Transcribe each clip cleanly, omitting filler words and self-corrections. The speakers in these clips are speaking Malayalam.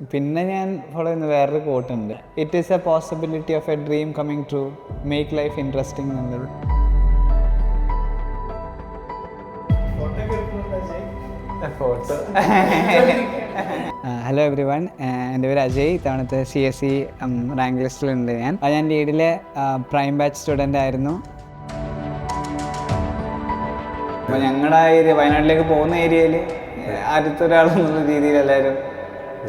പിന്നെ ഞാൻ ഫോളോ ചെയ്യുന്ന വേറൊരു കോട്ടുണ്ട്, it is a possibility of a dream coming true, make life interesting എന്നുള്ളത്. ഹലോ എവ്രി വൺ, എൻ്റെ പേര് അജയ്. ഇത്തവണത്തെ CSE റാങ്ക് ലിസ്റ്റിലുണ്ട് ഞാൻ ലീഡിലെ പ്രൈം ബാച്ച് സ്റ്റുഡൻ്റ് ആയിരുന്നു. അപ്പോൾ ഞങ്ങളുടെ ആ ഏരിയ, വയനാട്ടിലേക്ക് പോകുന്ന ഏരിയയിൽ അടുത്തൊരാളെന്നുള്ള രീതിയിൽ എല്ലാവരും,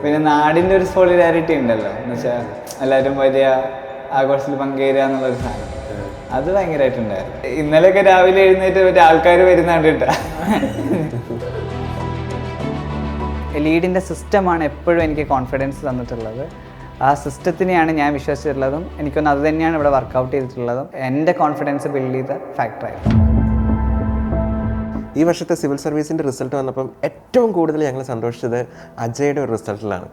പിന്നെ നാടിൻ്റെ ഒരു സോളിഡാരിറ്റി ഉണ്ടല്ലോ, എന്ന് വെച്ചാൽ എല്ലാവരും വലിയ ആഘോഷത്തിൽ പങ്കുചേരുക എന്നുള്ളൊരു സാധനം, അത് ഭയങ്കരമായിട്ടുണ്ടായിരുന്നു. ഇന്നലെയൊക്കെ രാവിലെ എഴുന്നേറ്റ് മറ്റേ ആൾക്കാർ വരുന്ന കണ്ടിട്ടാ. ലീഡിൻ്റെ സിസ്റ്റമാണ് എപ്പോഴും എനിക്ക് കോൺഫിഡൻസ് തന്നിട്ടുള്ളത്. ആ സിസ്റ്റത്തിനെയാണ് ഞാൻ വിശ്വസിച്ചിട്ടുള്ളതും എനിക്കൊന്ന് അത് തന്നെയാണ് ഇവിടെ വർക്കൗട്ട് ചെയ്തിട്ടുള്ളതും എൻ്റെ കോൺഫിഡൻസ് ബിൽഡ് ചെയ്ത ഫാക്ടറായിരുന്നു. ഈ വർഷത്തെ സിവിൽ സർവീസിൻ്റെ റിസൾട്ട് വന്നപ്പം ഏറ്റവും കൂടുതൽ ഞങ്ങൾ സന്തോഷിച്ചത് അജയുടെ ഒരു റിസൾട്ടിലാണ്.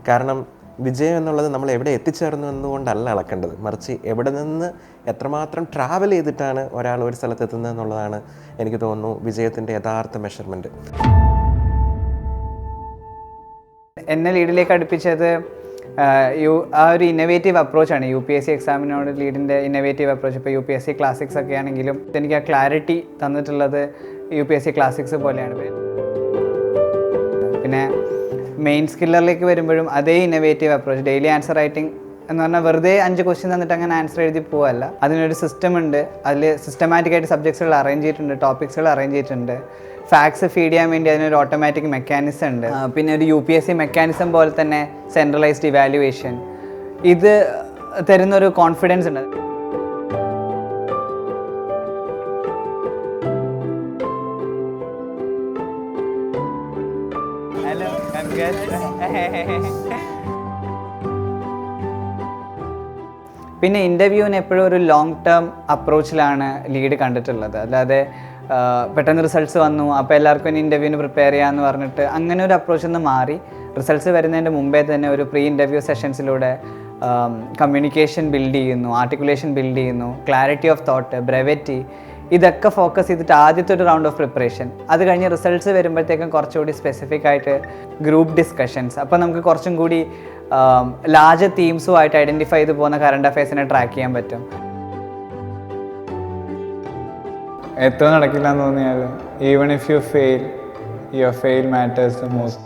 കാരണം വിജയം എന്നുള്ളത് നമ്മൾ എവിടെ എത്തിച്ചേർന്നു എന്നുകൊണ്ടല്ല അളക്കേണ്ടത്, മറിച്ച് എവിടെ നിന്ന് എത്രമാത്രം ട്രാവൽ ചെയ്തിട്ടാണ് ഒരാൾ ഒരു സ്ഥലത്തെത്തുന്നത് എന്നുള്ളതാണ് എനിക്ക് തോന്നുന്നു വിജയത്തിൻ്റെ യഥാർത്ഥ മെഷർമെൻറ്റ്. എന്നെ ലീഡിലേക്ക് അടുപ്പിച്ചത് ആ ഒരു ഇന്നോവേറ്റീവ് അപ്രോച്ചാണ്. UPSC എക്സാമിനോട് ലീഡിൻ്റെ ഇന്നോവേറ്റീവ് അപ്രോച്ച്. ഇപ്പോൾ UPSC ക്ലാസിക്സ് ഒക്കെ ആണെങ്കിലും എനിക്ക് ആ ക്ലാരിറ്റി തന്നിട്ടുള്ളത് UPSC ക്ലാസിക്സ് പോലെയാണ്. പിന്നെ മെയിൻ സ്കില്ലറിലേക്ക് വരുമ്പോഴും അതേ innovative approach. Daily answer writing എന്ന് പറഞ്ഞാൽ വെറുതെ 5 ക്വസ്റ്റ്യൻ തന്നിട്ട് അങ്ങനെ ആൻസർ എഴുതി പോവല്ല. അതിനൊരു സിസ്റ്റം ഉണ്ട്, അതിൽ സിസ്റ്റമാറ്റിക്കായിട്ട് സബ്ജക്ട്സുകൾ അറേഞ്ച് ചെയ്തിട്ടുണ്ട്, ടോപ്പിക്സുകൾ അറേഞ്ച് ചെയ്തിട്ടുണ്ട്. ഫാക്ട്സ് ഫീഡ് ചെയ്യാൻ വേണ്ടി അതിനൊരു ഓട്ടോമാറ്റിക് മെക്കാനിസം ഉണ്ട്. പിന്നെ ഒരു UPSC മെക്കാനിസം പോലെ തന്നെ സെൻട്രലൈസ്ഡ് ഇവാലുവേഷൻ, ഇത് തരുന്നൊരു കോൺഫിഡൻസ് ഉണ്ട്. ഹലോ, പിന്നെ ഇൻ്റർവ്യൂവിന് എപ്പോഴും ഒരു ലോങ് ടേം അപ്രോച്ചിലാണ് ലീഡ് കണ്ടിട്ടുള്ളത്. അല്ലാതെ പെട്ടെന്ന് റിസൾട്ട്സ് വന്നു അപ്പോൾ എല്ലാവർക്കും ഇനി ഇൻ്റർവ്യൂവിന് പ്രിപ്പയർ ചെയ്യാമെന്ന് പറഞ്ഞിട്ട് അങ്ങനെ ഒരു അപ്രോച്ചിൽ നിന്ന് മാറി റിസൾട്ട്സ് വരുന്നതിൻ്റെ മുമ്പേ തന്നെ ഒരു പ്രീ ഇൻ്റർവ്യൂ സെഷൻസിലൂടെ കമ്മ്യൂണിക്കേഷൻ ബിൽഡ് ചെയ്യുന്നു, ആർട്ടിക്കുലേഷൻ ബിൽഡ് ചെയ്യുന്നു, ക്ലാരിറ്റി ഓഫ് തോട്ട്, ബ്രെവറ്റി, ഇതൊക്കെ ഫോക്കസ് ചെയ്തിട്ട് ആദ്യത്തെ ഒരു റൗണ്ട് ഓഫ് പ്രിപ്പറേഷൻ. അത് കഴിഞ്ഞ് റിസൾട്ട്സ് വരുമ്പോഴത്തേക്കും കുറച്ചുകൂടി സ്പെസിഫിക് ആയിട്ട് ഗ്രൂപ്പ് ഡിസ്കഷൻസ്. അപ്പോൾ നമുക്ക് കുറച്ചും കൂടി ലാർജ് തീംസുമായിട്ട് ഐഡൻറ്റിഫൈ ചെയ്ത് പോകുന്ന കറണ്ട് അഫയേഴ്സിനെ ട്രാക്ക് ചെയ്യാൻ പറ്റും. എത്ര നടക്കില്ല എന്ന് തോന്നിയാലും even if you fail, your fail matters the most.